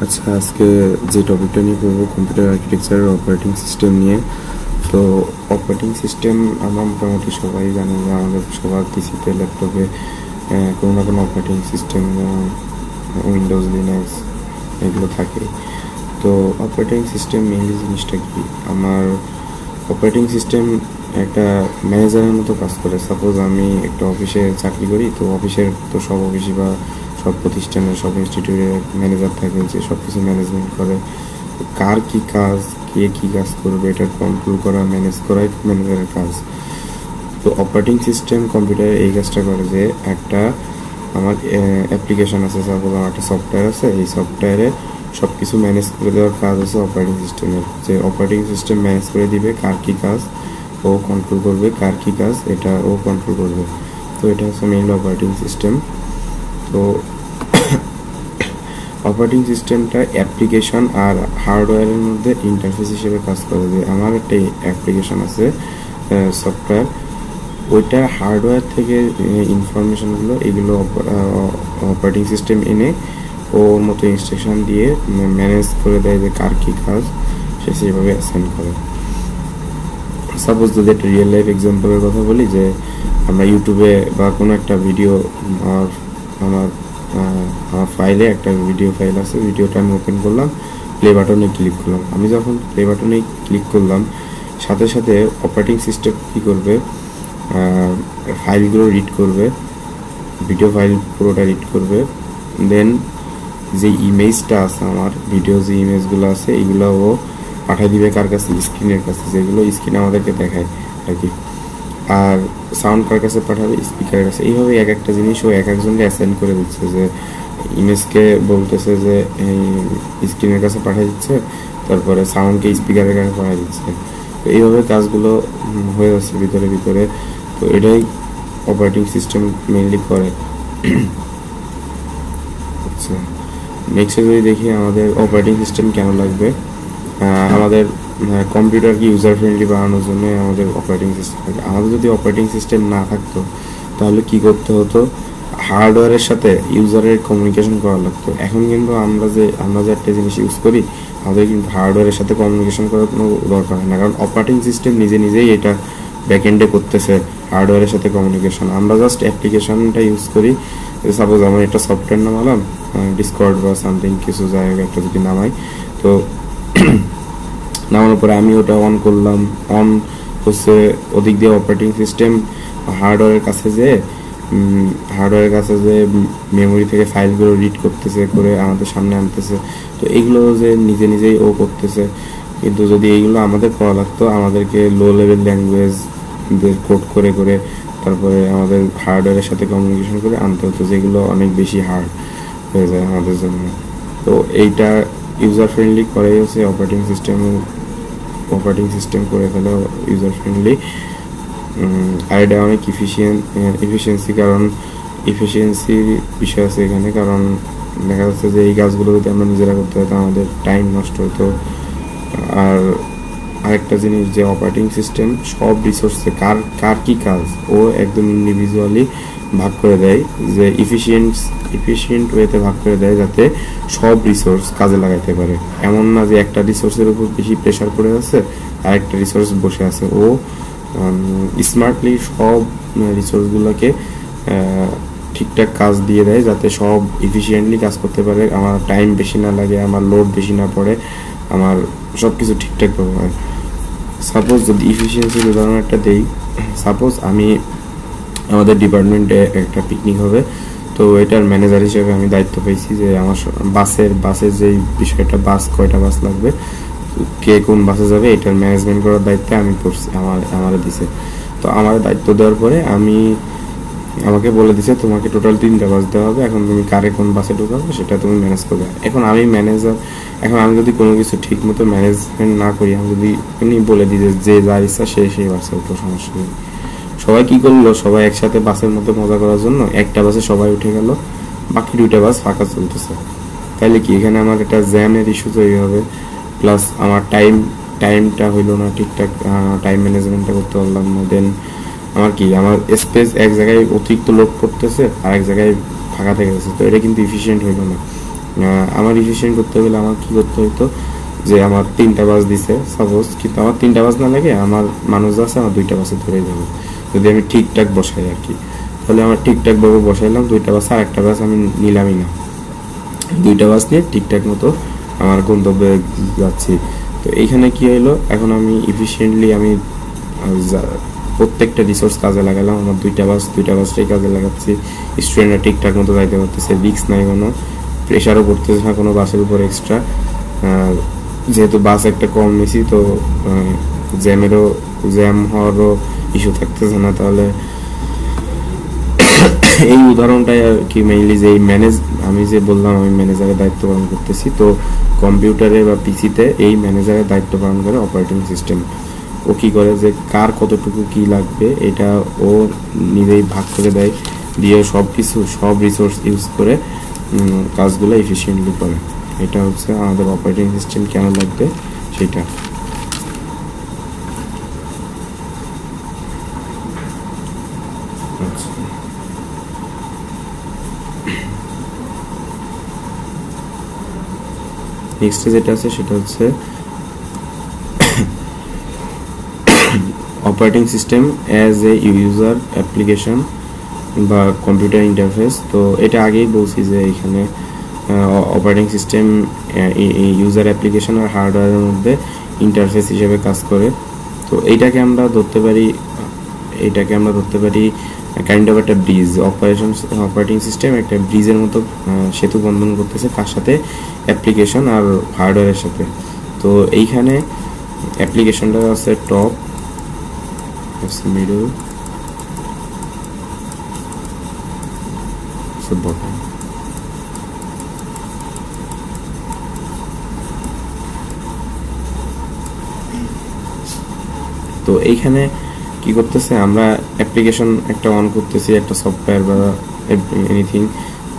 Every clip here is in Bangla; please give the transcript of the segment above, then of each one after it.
আচ্ছা, আজকে যে টপিকটা নিয়ে পড়বো কম্পিউটার আর্কিটেকচারের অপারেটিং সিস্টেম নিয়ে। তো অপারেটিং সিস্টেম আমরা মোটামুটি সবাই জানি যে আমাদের সবার পিসিতে ল্যাপটপে কোনো না কোনো অপারেটিং সিস্টেম, যেমন উইন্ডোজ, লিনাক্স এগুলো থাকে। তো অপারেটিং সিস্টেম মেইনলি জিনিসটা কি? আমার অপারেটিং সিস্টেম একটা ম্যানেজারের মতো কাজ করে। সাপোজ আমি একটা অফিসে চাকরি করি, তো অফিসের তো সব অফিসই বা সব প্রতিষ্ঠানের সব ইনস্টিটিউটের ম্যানেজার থাকে যে সব কিছু ম্যানেজমেন্ট করে। কার কি কাজ, কে কী কাজ করবে এটা কন্ট্রোল করা, ম্যানেজ করাই ম্যানেজারের কাজ। তো অপারেটিং সিস্টেম কম্পিউটারে এই কাজটা করে যে একটা আমার অ্যাপ্লিকেশন আছে, সাপোজ আমার একটা সফটওয়্যার আছে, এই সফটওয়্যারে সব কিছু ম্যানেজ করে দেওয়ার কাজ আছে অপারেটিং সিস্টেমের। যে অপারেটিং সিস্টেম ম্যানেজ করে দিবে কার কী কাজ ও কন্ট্রোল করবে, কার কী কাজ এটা ও কন্ট্রোল করবে। তো এটা হচ্ছে মেইনলি অপারেটিং সিস্টেম। তো অপারেটিং সিস্টেমটা অ্যাপ্লিকেশন আর হার্ডওয়্যারের মধ্যে ইন্টারফেস হিসেবে কাজ করে। যে আমার একটা অ্যাপ্লিকেশন আছে, সফটওয়্যার, ওইটা হার্ডওয়্যার থেকে ইনফরমেশনগুলো এগুলো অপারেটিং সিস্টেম এনে ওর মতো ইনস্ট্রাকশন দিয়ে ম্যানেজ করে দেয় যে কার কী কাজ সে সেইভাবে অ্যাসাইন করে। সাপোজ যদি একটা রিয়েল লাইফ এক্সাম্পলের কথা বলি, যে আমরা ইউটিউবে বা কোনো একটা ভিডিও, আমার ফাইলে একটা ভিডিও ফাইল আছে, ভিডিওটা আমি ওপেন করলাম, প্লে বাটনে ক্লিক করলাম। আমি যখন প্লে বাটনে ক্লিক করলাম, সাথে সাথে অপারেটিং সিস্টেম কী করবে, ফাইলগুলো রিড করবে, ভিডিও ফাইল পুরোটা রিড করবে। দেন যে ইমেজটা আছে, আমার ভিডিও যে ইমেজগুলো আছে এগুলো ও পাঠিয়ে দিবে কার কাছে, স্ক্রিনের কাছে, যেগুলো স্ক্রিন আমাদেরকে দেখায় আর কি। আর সাউন্ড কার কাছে পাঠাবে, স্পিকারের কাছে। এইভাবে এক একটা জিনিস ও এক একজনকে অ্যাসাইন করে দিচ্ছে। যে ইমেজকে বলতেছে যে স্ক্রিনের কাছে পাঠিয়ে দিচ্ছে, তারপরে সাউন্ডকে স্পিকারের কাছে পাঠিয়ে দিচ্ছে। তো এইভাবে কাজগুলো হয়ে যাচ্ছে ভিতরে ভিতরে। তো এটাই অপারেটিং সিস্টেম মেইনলি করে। আচ্ছা, নেক্সটে যদি দেখি আমাদের অপারেটিং সিস্টেম কেন লাগবে, আমাদের কম্পিউটারকে ইউজার ফ্রেন্ডলি বানানোর জন্য আমাদের অপারেটিং সিস্টেম থাকে। আমাদের যদি অপারেটিং সিস্টেম না থাকতো তাহলে কি করতে হতো, হার্ডওয়্যারের সাথে ইউজারের কমিউনিকেশন করা লাগতো। এখন কিন্তু আমরা যে একটা জিনিস ইউজ করি, আমাদের কিন্তু হার্ডওয়্যারের সাথে কমিউনিকেশন করার কোনো দরকার হয় না, কারণ অপারেটিং সিস্টেম নিজেই এটা ব্যাকএন্ডে করতেছে হার্ডওয়্যারের সাথে কমিউনিকেশন। আমরা জাস্ট অ্যাপ্লিকেশনটা ইউজ করি। সাপোজ আমি একটা সফটওয়্যার নামালাম, ডিসকর্ড বা সামথিং কিছু জায়গায় একটা যদি নামাই, তো নামানোর পরে আমি ওটা অন করলাম, অন হচ্ছে ওদিক দিয়ে অপারেটিং সিস্টেম হার্ডওয়্যারের কাছে যে মেমোরি থেকে ফাইলগুলো রিড করতেছে, করে আমাদের সামনে আনতেছে। তো এগুলো যে নিজেই ও করতেছে। কিন্তু যদি এইগুলো আমাদের করা লাগতো, আমাদেরকে লো লেভেল ল্যাঙ্গুয়েজ কোড করে তারপরে আমাদের হার্ডওয়্যারের সাথে কমিউনিকেশন করে আনতে হতো, যেগুলো অনেক বেশি হার্ড হয়ে যায় আমাদের জন্য। তো এইটা ইউজার ফ্রেন্ডলি করাই হচ্ছে অপারেটিং সিস্টেম করে ফেলে ইউজার ফ্রেন্ডলি। আর এটা অনেক এফিসিয়েন্সির বিষয় আছে এখানে। কারণ দেখা যাচ্ছে যে এই কাজগুলো যদি আমরা নিজেরা করতে হতো আমাদের টাইম নষ্ট হতো। আর আরেকটা জিনিস, যে অপারেটিং সিস্টেম সব রিসোর্সে কার কি কাজ ও একদম ইন্ডিভিজুয়ালি ভাগ করে দেয়, যে এফিসিয়েন্ট ওয়েতে ভাগ করে দেয়, যাতে সব রিসোর্স কাজে লাগাইতে পারে। এমন না যে একটা রিসোর্সের উপর বেশি প্রেশার পড়ে আছে আর একটা রিসোর্স বসে আছে। ও স্মার্টলি সব রিসোর্সগুলোকে ঠিকঠাক কাজ দিয়ে দেয়, যাতে সব এফিসিয়েন্টলি কাজ করতে পারে, আমার টাইম বেশি না লাগে, আমার লোড বেশি না পড়ে, আমার সব কিছু ঠিকঠাকভাবে হয়। সাপোজ যদি এফিসিয়েন্সির উদাহরণ একটা দেই, সাপোজ আমাদের ডিপার্টমেন্টে একটা পিকনিক হবে, তো এটার ম্যানেজার হিসেবে আমি দায়িত্ব পেয়েছি যে আমার বাসের যে বিষয়টা, কয়টা বাস লাগবে, কে কোন বাসে যাবে, এটার ম্যানেজমেন্ট করার দায়িত্ব আমি করছি, আমারে দিছে। তো আমার দায়িত্ব দেওয়ার পরে আমাকে বলে দিছে তোমাকে টোটাল 3টা বাস দেওয়া হবে, এখন তুমি কারে কোন বাসে ঢোকাবে সেটা তুমি ম্যানেজ করবে। এখন আমি যদি কোনো কিছু ঠিক মতো ম্যানেজমেন্ট না করি, আমি যদি বলে দিই যে যার ইচ্ছা সেই বাসে উঠো, সমস্যা নেই। সবাই কি করলো, সবাই একসাথে বাসের মধ্যে মজা করার জন্য একটা বাসে সবাই উঠে গেল, বাকি 2টা বাস ফাঁকা চলতেছে। তাহলে কি এখানে আমার একটা জ্যামের ইস্যু তৈরি হবে, প্লাস আমার টাইমটা হইলো না ঠিকঠাক, টাইম ম্যানেজমেন্টটা করতে পারলাম না। দেন আমার স্পেস এক জায়গায় অতিরিক্ত লোড করতেছে আর এক জায়গায় ফাঁকা থেকে গেছে, তো এটা কিন্তু এফিসিয়েন্ট হইলো না। আমার ইফিশিয়েন্ট করতে গেলে আমার কি করতে হতো, যে আমার 3টা বাস দিছে সাপোজ, কিন্তু আমার 3টা বাস না লাগে, আমার মানুষ আছে আমার 2টা বাসে ধরে যাবে যদি আমি ঠিকঠাক বসাই আর কি। তাহলে আমার ঠিকঠাক ভাবে বসাইলাম 2টা বাস, আর একটা বাস আমি নিলামই না, 2টা বাস নিয়ে ঠিকঠাক মতো আমার গন্তব্যে যাচ্ছি। তো এইখানে কি হলো, এখন আমি ইফিশিয়েন্টলি আমি প্রত্যেকটা রিসোর্স কাজে লাগালাম, আমার 2টা বাসটাই কাজে লাগাচ্ছি, স্টুডেন্টরা ঠিকঠাক মতো যাইতে পারতেছে, রিস্ক নাই, কোনো প্রেশারও পড়তেছে না কোনো বাসের উপর এক্সট্রা, যেহেতু বাস একটা কম নিছি তো জ্যাম হওয়ারও ইস্যু থাকতেছে না। তাহলে এই উদাহরণটাই আর কি মেইনলি, যে আমি যে বললাম আমি ম্যানেজারের দায়িত্ব পালন করতেছি, তো কম্পিউটারে বা পিসিতে এই ম্যানেজারের দায়িত্ব পালন করে অপারেটিং সিস্টেম। ও কি করে, যে কার কতটুকু কি লাগবে এটা ও নিজেই ভাগ করে দেয়, দিয়ে সব রিসোর্স ইউজ করে কাজগুলো এফিশিয়েন্টলি করে। এটা হচ্ছে আমাদের অপারেটিং সিস্টেম কেন লাগবে সেটা। আচ্ছা, নেক্সট যেটা আছে সেটা হচ্ছে operating system as a user application বা কম্পিউটার ইন্টারফেস। তো এটা আগেই বলছি যে এখানে অপারেটিং সিস্টেম ইউজার অ্যাপ্লিকেশন আর হার্ডওয়্যারের মধ্যে ইন্টারফেস হিসেবে কাজ করে। তো এটাকে আমরা ধরতে পারি কাইন্ড অফ একটা ব্রিজ। অপারেটিং সিস্টেম একটা ব্রিজের মতো সেতু বন্ধন করতেছে, কার সাথে, অ্যাপ্লিকেশন আর হার্ডওয়্যারের সাথে। তো এইখানে অ্যাপ্লিকেশনটা আছে টপ, মিডল, বটম। তো এইখানে কি করতেছে, আমরা অ্যাপ্লিকেশন একটা অন করতেছি, একটা সফটওয়্যার বা এনিথিং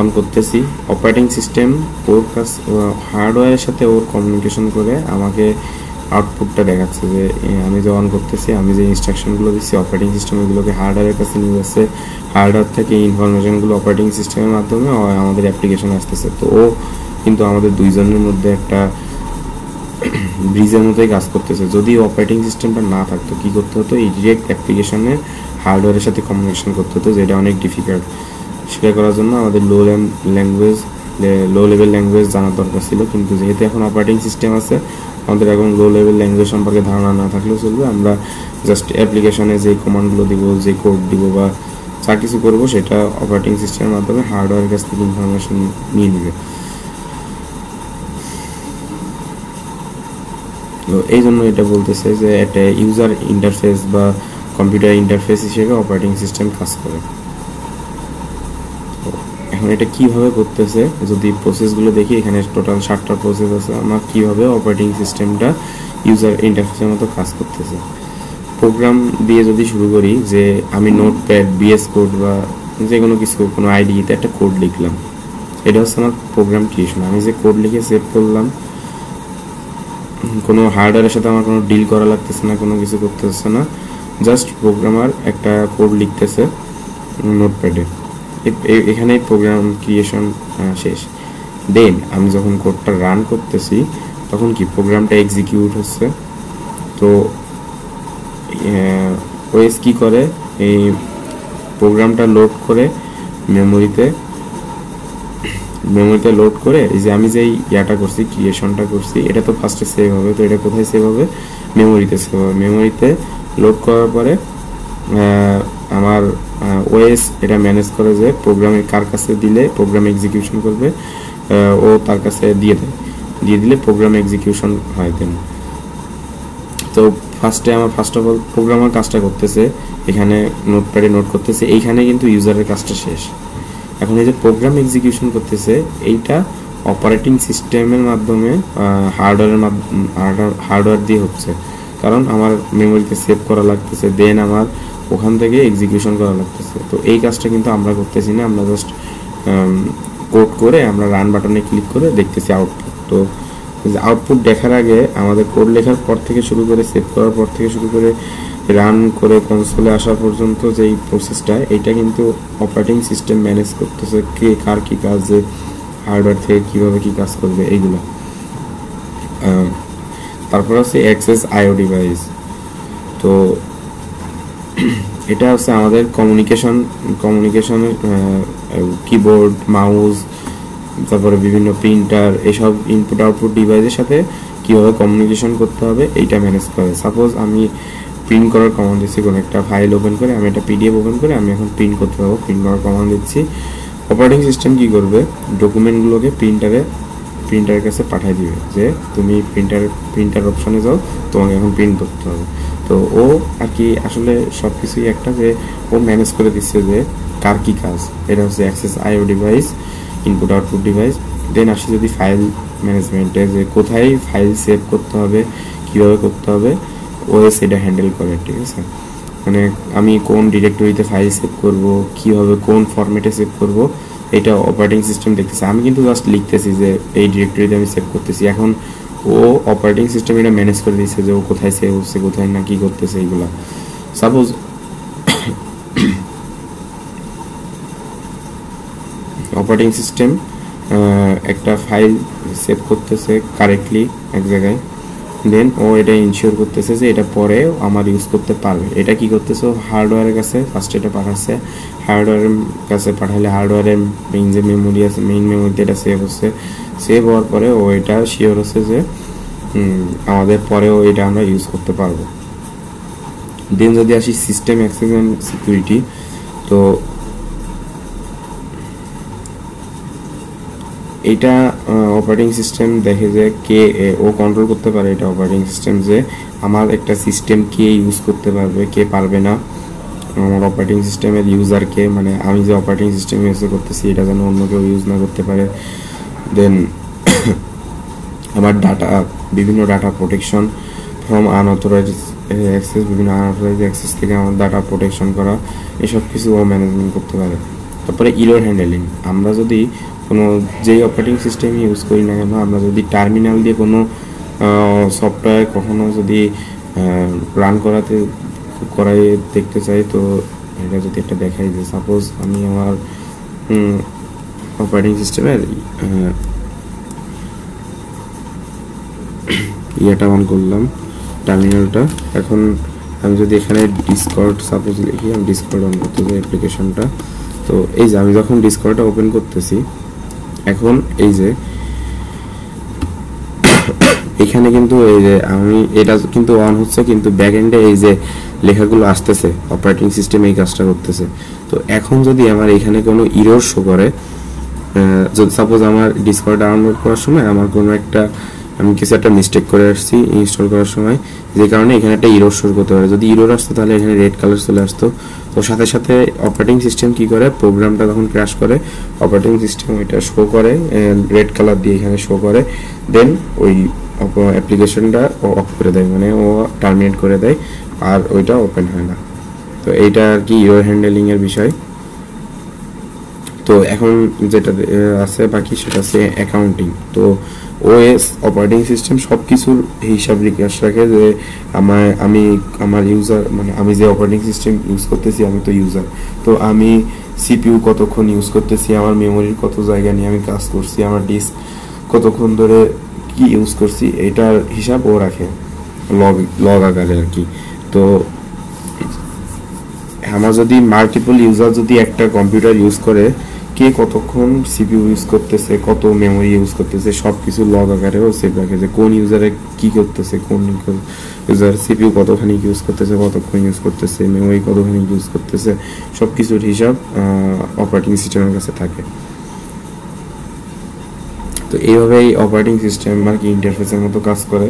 অন করতেছি, অপারেটিং সিস্টেম ওর কাছ হার্ডওয়্যারের সাথে ওর কমিউনিকেশন করে আমাকে আউটপুটটা দেখাচ্ছে, যে আমি যে অন করতেছি, আমি যে ইনস্ট্রাকশনগুলো দিচ্ছি অপারেটিং সিস্টেম এগুলোকে হার্ডওয়্যারের কাছে নিয়ে যাচ্ছে, হার্ডওয়্যার থেকে ইনফরমেশনগুলো অপারেটিং সিস্টেমের মাধ্যমে আমাদের অ্যাপ্লিকেশন আসতেছে। তো ও কিন্তু আমাদের দুইজনের মধ্যে একটা ব্রিজের মতোই কাজ করতেছে। যদি অপারেটিং সিস্টেমটা না থাকতো কি করতে হতো, এই ডিরেক্ট অ্যাপ্লিকেশনে হার্ডওয়্যারের সাথে কমিউনিকেশন করতে হতো, যেটা অনেক ডিফিকাল্ট। সেটা করার জন্য আমাদের লো লেভেল ল্যাঙ্গুয়েজ জানার দরকার ছিল, কিন্তু যেহেতু এখন অপারেটিং সিস্টেম আছে, আমাদের এখন লো লেভেল ল্যাঙ্গুয়েজ সম্পর্কে ধারণা না থাকলেও চলবে। আমরা জাস্ট অ্যাপ্লিকেশনে যে কমান্ডগুলো দিব, যে কোড দিব বা যা কিছু করবো সেটা অপারেটিং সিস্টেমের মাধ্যমে হার্ডওয়্যারের কাছ থেকে ইনফরমেশন নিয়ে নেবে। তো এই জন্য এটা বলতেছে যে একটা ইউজার ইন্টারফেস বা কম্পিউটার ইন্টারফেস হিসেবে অপারেটিং সিস্টেম কাজ করে। এখন এটা কিভাবে করতেছে, যদি প্রসেসগুলো দেখি, এখানে টোটাল 7টা প্রসেস আছে। আমার কিভাবে অপারেটিং সিস্টেমটা ইউজার ইন্টারফেসের মতো কাজ করতেছে, প্রোগ্রাম দিয়ে যদি শুরু করি, যে আমি নোটপ্যাড, বিএস কোড বা যে কোনো কিছু, কোনো আইডিতে একটা কোড লিখলাম, এটা হচ্ছে আমার প্রোগ্রাম ক্রিয়েশন। আমি যে কোড লিখে সেভ করলাম, কোনো হার্ডওয়্যারের সাথে আমার কোনো ডিল করা লাগতেছে না, কোনো কিছু করতেছে না, জাস্ট প্রোগ্রামার একটা কোড লিখতেছে নোটপ্যাডে, এখানেই প্রোগ্রাম ক্রিয়েশন শেষ। দেন আমি যখন কোডটা রান করতেছি তখন কি প্রোগ্রামটা এক্সিকিউট হচ্ছে। তো ওএস কি করে, এই প্রোগ্রামটা লোড করে মেমোরিতে লোড করে, এই যে আমি যেই ইয়াটা করছি, ক্রিয়েশনটা করছি, এটা তো ফার্স্টে সেভ হবে। তো এটা কোথায় সেভ হবে, মেমোরিতে সেভ হবে। মেমোরিতে লোড করার পরে আমার ওএস এটা ম্যানেজ করে যে প্রোগ্রামে কার কাছে দিলে প্রোগ্রাম এক্সিকিউশন করবে, ও তার কাছে দিয়ে দিলে প্রোগ্রাম এক্সিকিউশন হয়। দেন তো ফার্স্ট অফ অল প্রোগ্রামার কাজটা করতেছে, এখানে নোটপ্যাডে নোট করতেছে, এইখানে কিন্তু ইউজারের কাজটা শেষ। এখন এই যে প্রোগ্রাম এক্সিকিউশন করতেছে, এইটা অপারেটিং সিস্টেমের মাধ্যমে হার্ডওয়্যার দিয়ে হচ্ছে, কারণ আমার মেমোরিতে সেভ করা লাগতেছে, দেন আমার ওখান থেকে এক্সিকিউশন করা লাগতেছে। তো এই কাজটা কিন্তু আমরা করতেছি না, আমরা জাস্ট কোড করে আমরা রান বাটনে ক্লিক করে দেখতেছি আউটপুট। তো আউটপুট দেখার আগে আমাদের কোড লেখার পর থেকে শুরু করে, সেভ করার পর থেকে শুরু করে, রান করে কনসোলে আসা পর্যন্ত যে এই প্রসেসটা, এটা কিন্তু অপারেটিং সিস্টেম ম্যানেজ করতেছে, কে কার কি কাজে হার্ডওয়্যার থেকে কীভাবে কী কাজ করবে এইগুলো। তারপর হচ্ছে অ্যাক্সেস আইও ডিভাইস। তো এটা হচ্ছে আমাদের কমিউনিকেশনের কিবোর্ড, মাউস, তারপরে বিভিন্ন প্রিন্টার, এসব ইনপুট আউটপুট ডিভাইসের সাথে কীভাবে কমিউনিকেশন করতে হবে এইটা ম্যানেজ করে। সাপোজ আমি প্রিন্ট করার কমান্ড দিচ্ছি, কোনো একটা ফাইল ওপেন করে, আমি একটা পিডিএফ ওপেন করে আমি এখন প্রিন্ট করতে পারবো, প্রিন্ট করার কমান্ড দিচ্ছি। অপারেটিং সিস্টেম কী করবে, ডকুমেন্টগুলোকে প্রিন্টারের কাছে পাঠিয়ে দিবে যে তুমি প্রিন্টার অপশনে যাও, তোমাকে এখন প্রিন্ট করতে হবে। তো ও আর কি আসলে সব কিছুই একটা যে ও ম্যানেজ করে দিচ্ছে যে কার কী কাজ। এটা হচ্ছে অ্যাক্সেস আইও ডিভাইস, ইনপুট আউটপুট ডিভাইস। দেন আসি যদি ফাইল ম্যানেজমেন্টে, যে কোথায় ফাইল সেভ করতে হবে, কীভাবে করতে হবে, ওএস এটা হ্যান্ডেল করে। ঠিক আছে, মানে আমি কোন ডিরেক্টরিতে ফাইল সেভ করব, কীভাবে কোন ফরম্যাটে সেভ করব, এটা অপারেটিং সিস্টেম দেখতেছে। আমি কিন্তু জাস্ট লিখতেছি যে এই ডিরেক্টরিতে আমি সেভ করতেছি, এখন ও অপারেটিং সিস্টেম এটা ম্যানেজ করে দিচ্ছে যে ও কোথায় সেভ হচ্ছে, কোথায় না কী করতেছে এইগুলা। সাপোজ অপারেটিং সিস্টেম একটা ফাইল সেভ করতেছে কারেক্টলি এক জায়গায়, দেন ও এটা ইনশিওর করতেছে যে এটা পরেও আমার ইউজ করতে পারবে। এটা কি করতেছে, হার্ডওয়্যারের কাছে ফার্স্ট এটা পাঠাচ্ছে, হার্ডওয়্যারের কাছে পাঠালে হার্ডওয়্যারের মেইন যে মেমোরি আছে, মেইন মেমোরিতে এটা সেভ হচ্ছে। সেভ হওয়ার পরে ও এটা শিওর হচ্ছে যে আমাদের পরেও এটা আমরা ইউজ করতে পারবো। দেন যদি আসি সিস্টেম অ্যাক্সেস অ্যান্ড সিকিউরিটি, তো এটা অপারেটিং সিস্টেম দেখে যে কে ও কন্ট্রোল করতে পারে, এটা অপারেটিং সিস্টেম যে আমার একটা সিস্টেম কে ইউজ করতে পারবে, কে পারবে না, আমার অপারেটিং সিস্টেমের ইউজারকে, মানে আমি যে অপারেটিং সিস্টেম ইউজ করতেছি এটা যেন অন্য কেউ ইউজ না করতে পারে। দেন আমার ডাটা, বিভিন্ন data protection from unauthorised access, বিভিন্ন আনঅথরাইজ অ্যাক্সেস থেকে আমার ডাটা প্রোটেকশন করা, এসব কিছু ও ম্যানেজমেন্ট করতে পারে। তারপরে ইরর হ্যান্ডেলিং, আমরা যদি কোনো যেই অপারেটিং সিস্টেম ইউজ করি না কেন, আমরা যদি টার্মিনাল দিয়ে কোনো সফটওয়্যার কখনো যদি রান করাই দেখতে চাই, তো এটা যদি একটা দেখাই যে সাপোজ আমি আমার অপারেটিং সিস্টেমের ইয়েটা অন করলাম, টার্মিনালটা। এখন আমি যদি এখানে ডিসকর্ড সাপোজ লিখি, আমি ডিসকর্ড অন করতে চাই অ্যাপ্লিকেশনটা। তো এই যে আমি যখন ডিসকর্ডটা ওপেন করতেছি, এখন এই যে এখানে কিন্তু এই যে আমি এটা কিন্তু অন হচ্ছে, কিন্তু ব্যাক এন্ডে এই যে লেখাগুলো আসতেছে, অপারেটিং সিস্টেম এই কাজটা করতেছে। তো এখন যদি আমার এখানে কোনো ইরর শো করে, যদি সাপোজ আমার ডিসকর্ড ডাউনলোড করার সময় আমার কোনো একটা আমি কিছু একটা মিস্টেক করে আসছি ইনস্টল করার সময়, যে কারণে এখানে একটা ইরর শো করতে পারে। যদি ইরর আসতো তাহলে এখানে রেড কালার চলে আসতো। তো সাথে সাথে অপারেটিং সিস্টেম কি করে, প্রোগ্রামটা যখন ক্র্যাশ করে অপারেটিং সিস্টেম ওইটা শো করে রেড কালার দিয়ে এখানে শো করে, দেন ওই অ্যাপ্লিকেশনটা ও অফ করে দেয়, মানে ও টার্মিনেট করে দেয়, আর ওইটা ওপেন হয় না। তো এইটা আর কি ইরর হ্যান্ডেলিং এর বিষয়। তো এখন যেটা আছে বাকি সেটা আছে অ্যাকাউন্টিং। তো ওএস অপারেটিং সিস্টেম সব কিছুর হিসাব নিকাশ রাখে যে আমার ইউজার, মানে আমি যে অপারেটিং সিস্টেম ইউজ করতেছি, আমি তো ইউজার, তো আমি সিপিইউ কতক্ষণ ইউজ করতেছি, আমার মেমোরির কত জায়গা নিয়ে আমি কাজ করছি, আমার ডিস্ক কতক্ষণ ধরে কি ইউজ করছি, এটার হিসাব ও রাখে লগ আকারে আর কি। তো আমার যদি মাল্টিপল ইউজার যদি একটা কম্পিউটার ইউজ করে, কে কতক্ষণ সিপিইউ ইউজ করতেছে, কত মেমোরি ইউজ করতেছে, সব কিছু লগ আকারেও সেভ রাখে যে কোন ইউজারে কি করতেছে, কোন ইউজার সিপিইউ কতখানি ইউজ করতেছে, কতক্ষণ ইউজ করতেছে, মেমোরি কতখানি ইউজ করতেছে, সব কিছুর হিসাব অপারেটিং সিস্টেমের কাছে থাকে। তো এইভাবেই অপারেটিং সিস্টেম আর কি ইন্টারফেসের মতো কাজ করে।